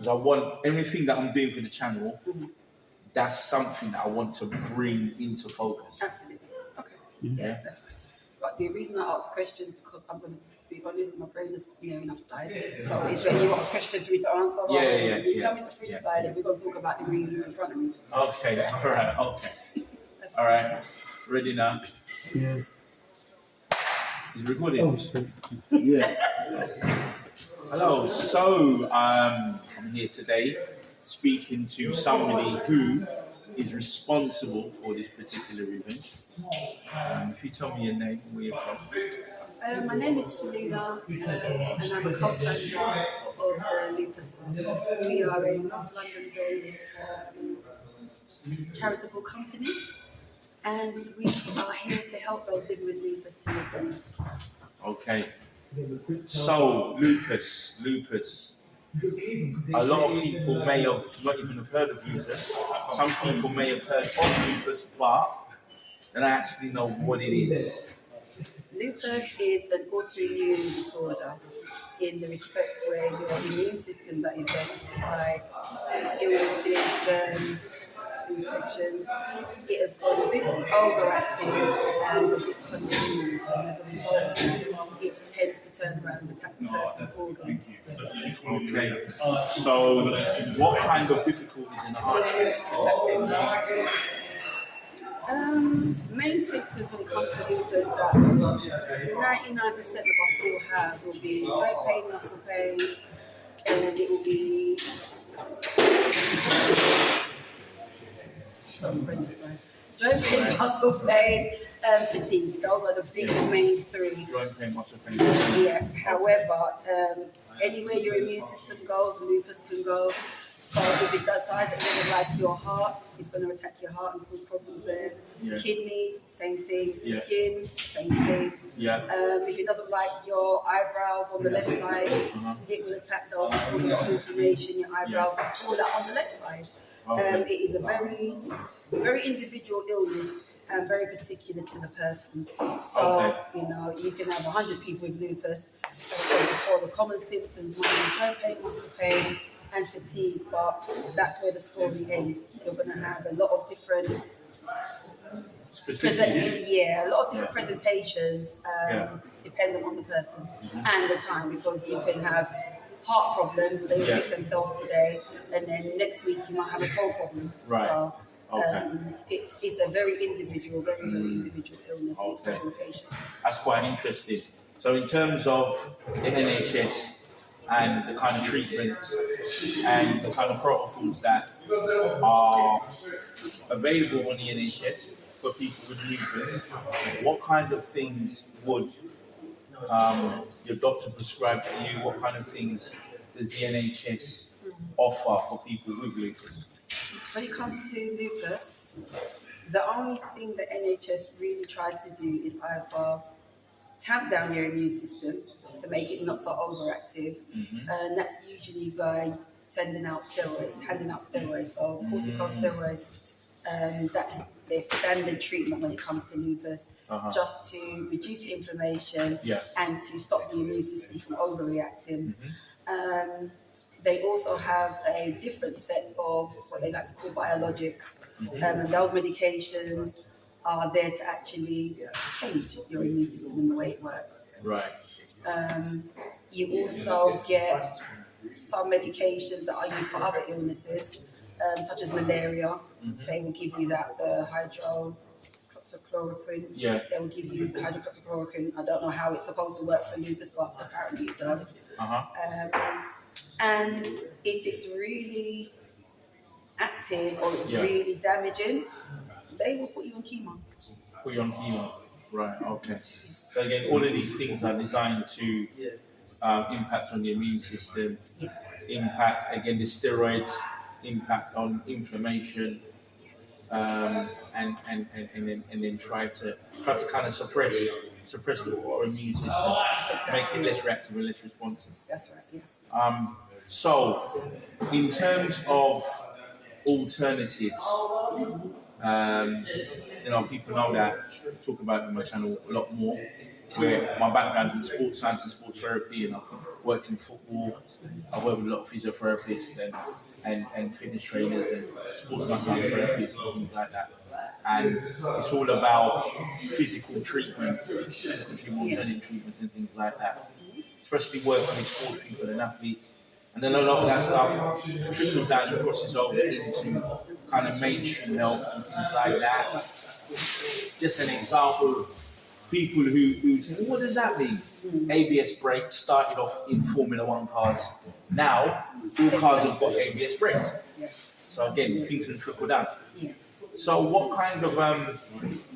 because I want everything that I'm doing for the channel. That's something that I want to bring into focus. Absolutely. Okay. Yeah. That's fine. But the reason I ask questions because I'm going to be honest, my brain is near enough died. So it's when you ask questions for me to answer. You tell me to freestyle it. We're going to talk about the ingredients in front of me. Okay. All right. Okay. All right. Ready now? Yeah. Is it recording? Oh, shit. Yeah. Hello. So I'm here today speaking to somebody who is responsible for this particular event. If you tell me your name, where you're from. My name is Serena, and I'm a co-founder of the Lupus. We are a North London-based charitable company, and we are here to help those living with lupus to live better. Okay. So, lupus. A lot of people may have not even have heard of lupus. Some people may have heard of lupus, but they don't actually know what it is. Lupus is an autoimmune disorder in the respect where your immune system that identifies illnesses, germs, infections, it has got a bit overactive and a bit confused, and as a result, it tends to turn around and attack the person's organs. Okay. So, what kind of difficulties and hardships can that end up? Main symptoms when it comes to lupus that 99% of us will have will be joint pain, muscle pain, and it will be joint pain, muscle pain, fatigue. Those are the big main three. Joint pain, muscle pain. Yeah. However, anywhere your immune system goes, lupus can go. So if it decides that it doesn't like your heart, it's going to attack your heart and cause problems there. Yeah. Kidneys, same thing. Yeah. Skin, same thing. Yeah. If it doesn't like your eyebrows on the left side, it will attack those and cause a lot of inflammation. Your eyebrows will fall out on the left side. It is a very, very individual illness and very particular to the person. So, you know, you can have 100 people with lupus. So the common symptoms might be joint pain, muscle pain, and fatigue, but that's where the story ends. You're going to have a lot of different presentations, dependent on the person and the time, because you can have heart problems, they will fix themselves today, and then next week you might have a toe problem. Right. So it's a very individual, very individual illness in its presentation. That's quite interesting. So in terms of the NHS and the kind of treatments and the kind of protocols that are available on the NHS for people with lupus, what kinds of things would your doctor prescribe for you? What kind of things does the NHS offer for people with lupus? When it comes to lupus, the only thing the NHS really tries to do is either tamp down your immune system to make it not so overactive, and that's usually by handing out steroids. So corticosteroids, that's their standard treatment when it comes to lupus, just to reduce the inflammation and to stop the immune system from overreacting. They also have a different set of what they like to call biologics, and those medications are there to actually change your immune system and the way it works. Right. You also get some medications that are used for other illnesses, such as malaria. They will give you that hydroxychloroquine. Yeah. They will give you hydroxychloroquine. I don't know how it's supposed to work for lupus, but apparently it does. And if it's really active or it's really damaging, they will put you on chemo. Put you on chemo. Right, okay. So again, all of these things are designed to impact on the immune system, impact, again, the steroids, impact on inflammation, and then try to kind of suppress the immune system, make it less reactive and less responsive. That's right, yes. So, in terms of alternatives, you know, people know that I talk about it on my channel a lot more. where my background's in sports science and sports therapy, and I've worked in football. I work with a lot of physiotherapists and fitness trainers and sports massage therapists and things like that. And it's all about physical treatment, alternative treatments and things like that. Especially working with sports people and athletes. And then a lot of that stuff trickles down and crosses over into kind of mainstream health and things like that. Just an example, people who say, what does that mean? ABS brakes started off in Formula One cars. Now, all cars have got ABS brakes. So again, things can trickle down. So what kind of,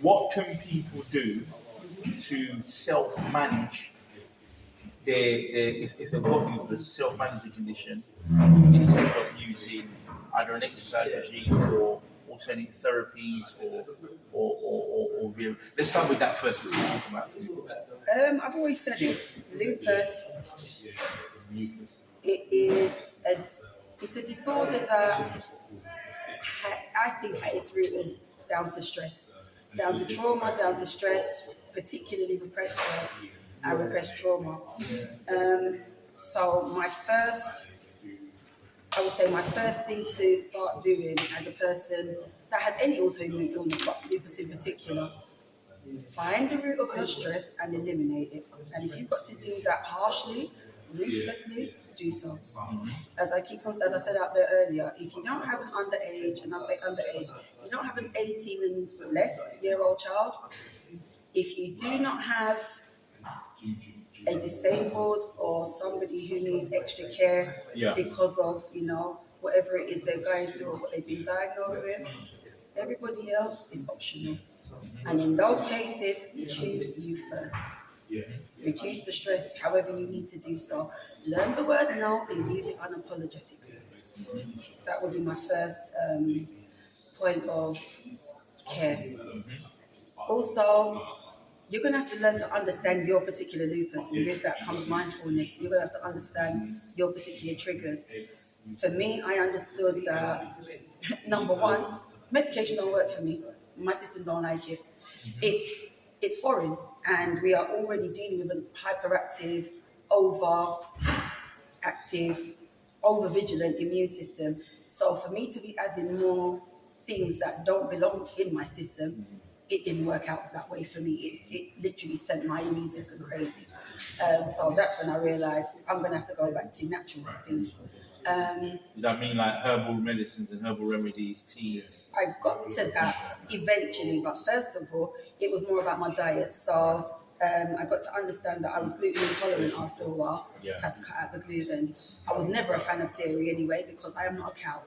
what can people do to self-manage if they've got lupus, self-manage the condition in terms of using either an exercise regime or alternative therapies or various. Let's start with that first. Talk about I've always said it. Lupus, it's a disorder that I think at its root is down to stress, down to trauma, down to stress, particularly repressed stress and repressed trauma. So my first thing to start doing as a person that has any autoimmune illness, but lupus in particular, find the root of your stress and eliminate it. And if you've got to do that harshly, ruthlessly, do so. As I said out there earlier, if you don't have an underage, and I'll say underage, you don't have an 18 and less year old child, if you do not have a disabled or somebody who needs extra care because of, whatever it is they're going through or what they've been diagnosed with, everybody else is optional. And in those cases, choose you first. Reduce the stress however you need to do so. Learn the word no and use it unapologetically. That would be my first point of care. Also, you're going to have to learn to understand your particular lupus, and with that comes mindfulness. You're going to have to understand your particular triggers. For me, I understood that, number one, medication don't work for me. My system don't like it. It's foreign, and we are already dealing with a hyperactive, overactive, over-vigilant immune system. So for me to be adding more things that don't belong in my system, it didn't work out that way for me. It literally sent my immune system crazy. So that's when I realized I'm going to have to go back to natural things. Does that mean like herbal medicines and herbal remedies, teas? I got to that eventually, but first of all, it was more about my diet. So I got to understand that I was gluten intolerant after a while. So I had to cut out the gluten. I was never a fan of dairy anyway because I am not a cow.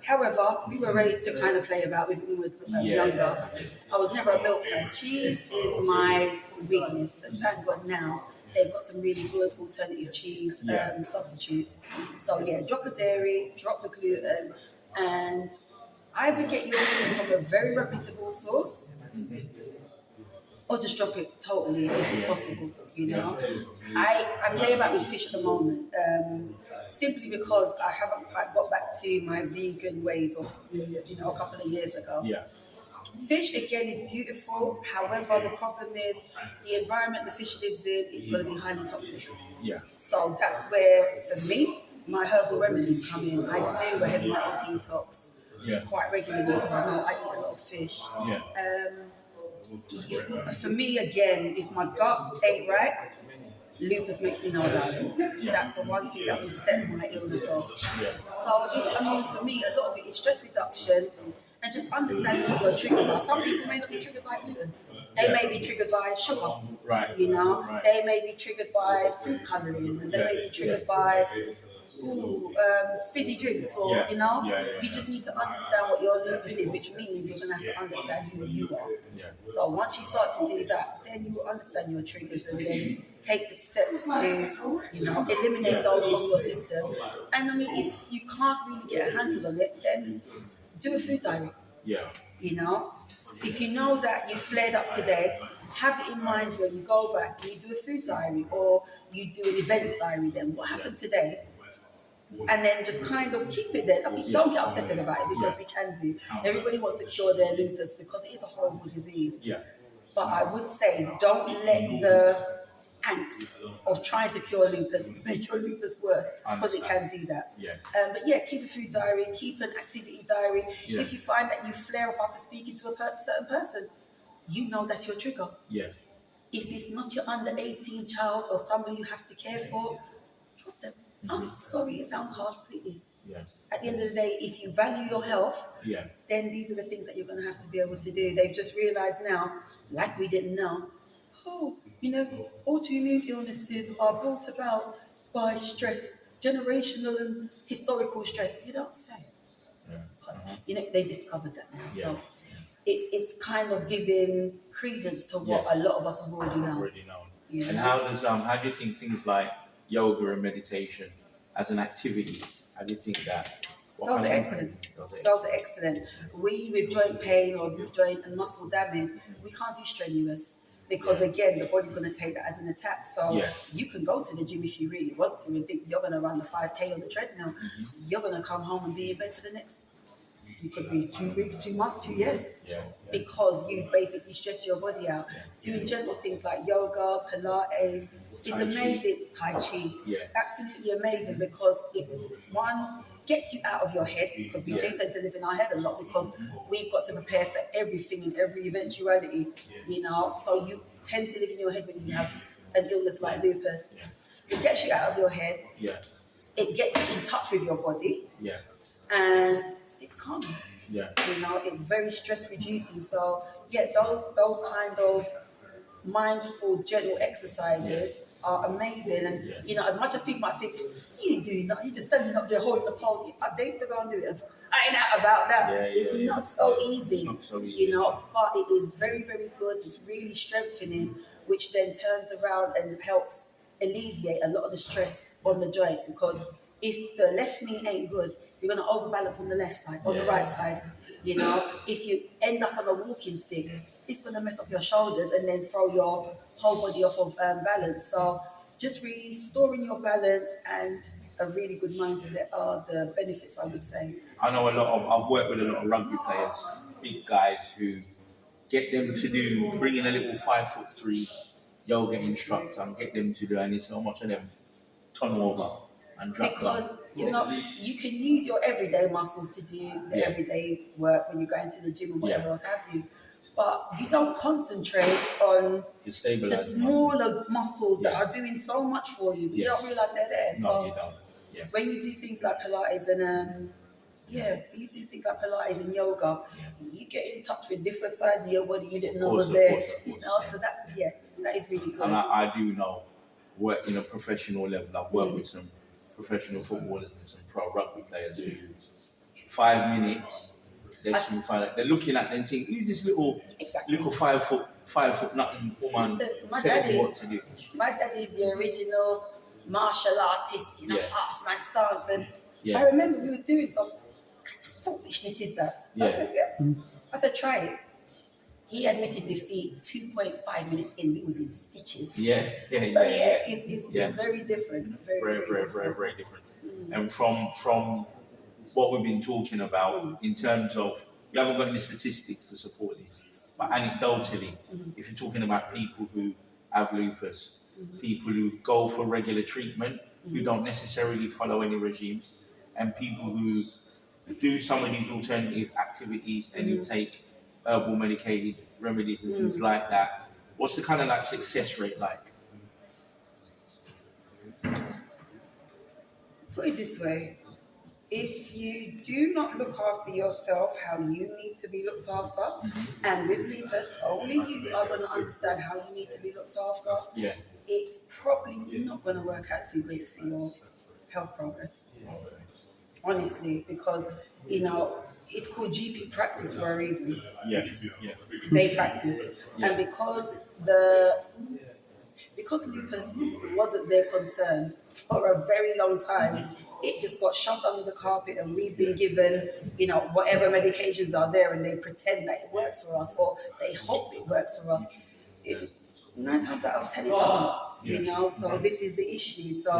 However, we were raised to kind of play about it when we were younger. I was never a milk fan. Cheese is my weakness, and thank God now they've got some really good alternative cheese substitutes. So drop the dairy, drop the gluten, and either get your meat from a very reputable source, or just drop it totally if it's possible. I play about with fish at the moment, simply because I haven't quite got back to my vegan ways of a couple of years ago. Fish again is beautiful. However, the problem is the environment the fish lives in is going to be highly toxic. So that's where, for me, my herbal remedies come in. I do a heavy metal detox quite regularly because I eat a lot of fish. For me, again, if my gut ain't right, lupus makes me know about it. That's the one thing that will set my illness off. So for me, a lot of it is stress reduction and just understanding what your triggers are. Some people may not be triggered by gluten. They may be triggered by sugar. They may be triggered by food colouring. They may be triggered by fizzy drinks, or you just need to understand what your lupus is, which means you're going to have to understand who you are. So once you start to do that, then you will understand your triggers and then take the steps to eliminate those from your system. And if you can't really get a handle on it, then do a food diary. If you know that you flared up today, have it in mind when you go back, you do a food diary or you do an events diary. Then what happened today? And then just kind of keep it there. Don't get obsessive about it, because we can do. Everybody wants to cure their lupus because it is a horrible disease. But I would say don't let the angst of trying to cure lupus make your lupus worse, because it can do that. Yeah. But yeah, keep a food diary, keep an activity diary. Yeah. If you find that you flare up after speaking to a certain person, you know that's your trigger. Yeah. If it's not your under 18 child or somebody you have to care for, drop them. I'm sorry, it sounds harsh, but it is. Yeah. At the end of the day, if you value your health, Yeah. then these are the things that you're going to have to be able to do. They've just realized now, like we didn't know, autoimmune illnesses are brought about by stress, generational and historical stress. You don't say. Yeah. They discovered that now. Yeah. So it's kind of giving credence to what a lot of us have already known. Yeah. And how do you think things like yoga and meditation as an activity? How do you think that? Those are excellent. Those are excellent. We, with joint pain or joint and muscle damage, we can't do strenuous, because again, the body's going to take that as an attack. So you can go to the gym if you really want to and think you're going to run the 5K on the treadmill. You're going to come home and be in bed for the next, you could be 2 weeks, 2 months, 2 years, because you basically stress your body out. Doing gentle things like yoga, Pilates is amazing. Tai Chi, absolutely amazing, because it, one, gets you out of your head, because we do tend to live in our head a lot, because we've got to prepare for everything and every eventuality, so you tend to live in your head when you have an illness like lupus. It gets you out of your head, it gets you in touch with your body, and it's calming. It's very stress reducing. So those kind of mindful, gentle exercises are amazing. And as much as people might think, you do not, you just standing up there holding the pole, I dare to go and do it. I ain't out about that. It's not so easy, but it is very, very good. It's really strengthening, which then turns around and helps alleviate a lot of the stress on the joints, because if the left knee ain't good, you're going to overbalance on the left side, on the right side. If you end up on a walking stick, it's going to mess up your shoulders and then throw your whole body off of balance. So just restoring your balance and a really good mindset are the benefits, I would say. I know I've worked with a lot of rugby players, big guys, who get them to bring in a little 5'3" yoga instructor and get them to do, and it's not much of them turn over and drop because down. you can use your everyday muscles to do the everyday work when you go into the gym and whatever else have you, but you don't concentrate on the smaller muscles that are doing so much for you, but you don't realize they're there. No, you don't. When you do things like Pilates and you do things like Pilates and yoga, you get in touch with different sides of your body you didn't know was there. So that is really good. And I do know, work in a professional level. I've worked with some professional footballers and some pro rugby players who 5 minutes they're looking at them thinking, who's this little 5 foot nothing woman telling me what to do? My daddy is the original martial artist, horseman stance, and I remember he was doing some foolishness is that. I said, try it. He admitted defeat 2.5 minutes in. He was in stitches. It's very different. Very different. And from what we've been talking about in terms of, we haven't got any statistics to support this, but anecdotally, if you're talking about people who have lupus, people who go for regular treatment, who don't necessarily follow any regimes, and people who do some of these alternative activities and who take herbal medicated remedies and things like that, what's the kind of success rate like? Put it this way, if you do not look after yourself how you need to be looked after, and with lupus, only you are going to understand how you need to be looked after, it's probably not going to work out too great for your health progress. Honestly, because it's called GP practice for a reason. They practice, and because lupus wasn't their concern for a very long time, it just got shoved under the carpet, and we've been given, whatever medications are there, and they pretend that it works for us, or they hope it works for us. 9 times out of 10 it doesn't. So this is the issue. So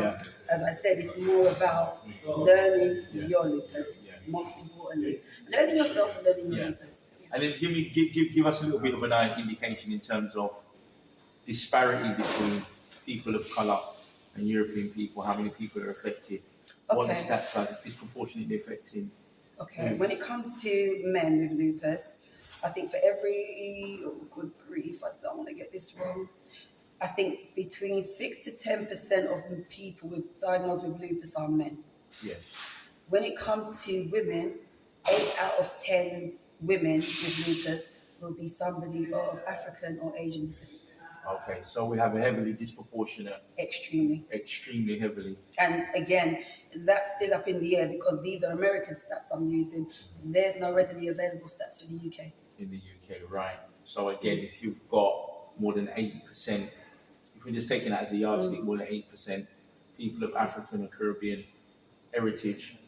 as I said, it's more about learning your lupus, most importantly. Learning yourself and learning your lupus. And then give us a little bit of an indication in terms of disparity between people of colour and European people. How many people are affected? What the Okay. stats are disproportionately affecting. Okay, when it comes to men with lupus, I think for every, oh, good grief, I don't want to get this wrong. I think between 6 to 10% of people with diagnosed with lupus are men. Yes. When it comes to women, 8 out of 10 women with lupus will be somebody of African or Asian descent. Okay, so we have a heavily disproportionate, extremely heavily. And again, that's still up in the air because these are American stats I'm using. There's no readily available stats for the UK. In the UK, right. So again, if you've got more than 80%, if we're just taking that as a yardstick, more than 8% people of African or Caribbean heritage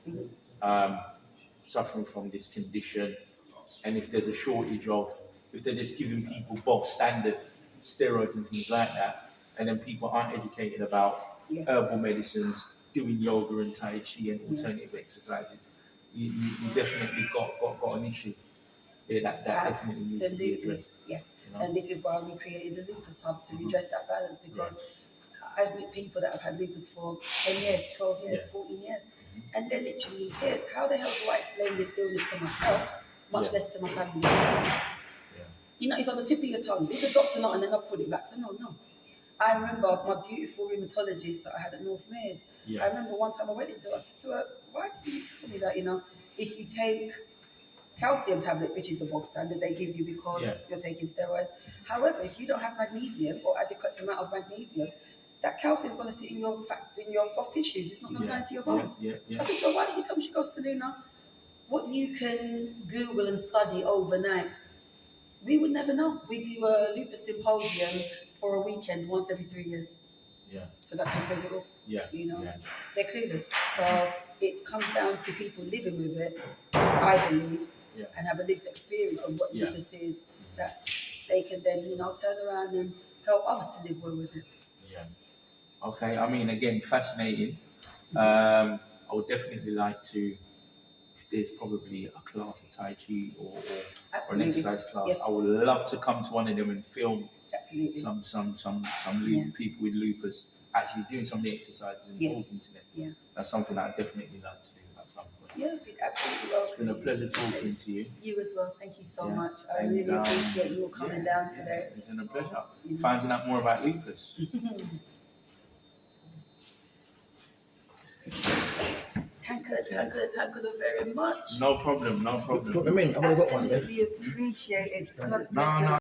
suffering from this condition, and if there's a shortage of, if they're just giving people bog standard steroids and things like that, and then people aren't educated about herbal medicines, doing yoga and tai chi and alternative exercises, you definitely got an issue. Yeah, that definitely needs to be addressed. Yeah, you know? And this is why we created the Lupus Hub to redress that balance, because I've met people that have had lupus for 10 years, 12 years, 14 years, and they're literally in tears. How the hell do I explain this illness to myself, much less to my family? You know, it's on the tip of your tongue. Did the doctor not? And then I put it back. So no. I remember my beautiful rheumatologist that I had at North Mid. I remember one time I went into her, I said to her, why did you tell me that, you know, if you take calcium tablets, which is the bog standard, they give you because you're taking steroids. However, if you don't have magnesium or adequate amount of magnesium, that calcium is going to sit in your soft tissues. It's not going to go into your bones. I said to her, why didn't you tell me? She goes, Serena, what you can Google and study overnight, we would never know. We do a lupus symposium for a weekend once every 3 years. So that just says it all. You know, they're clueless. So it comes down to people living with it, I believe, and have a lived experience of what lupus is, that they can then, you know, turn around and help others to live well with it. Okay, I mean, again, fascinating. I would definitely like to, if there's probably a class of Tai Chi or an exercise class, I would love to come to one of them and film some people with lupus actually doing some of the exercises and talking to them. That's something that I'd definitely like to do at some point. We'd absolutely love. It's been a pleasure talking to you. You as well. Thank you so much. I really appreciate you all coming down today. It's been a pleasure. Finding out more about lupus. Thank you very much. No problem. Put them in. I've only got one. Absolutely appreciate it. God bless No.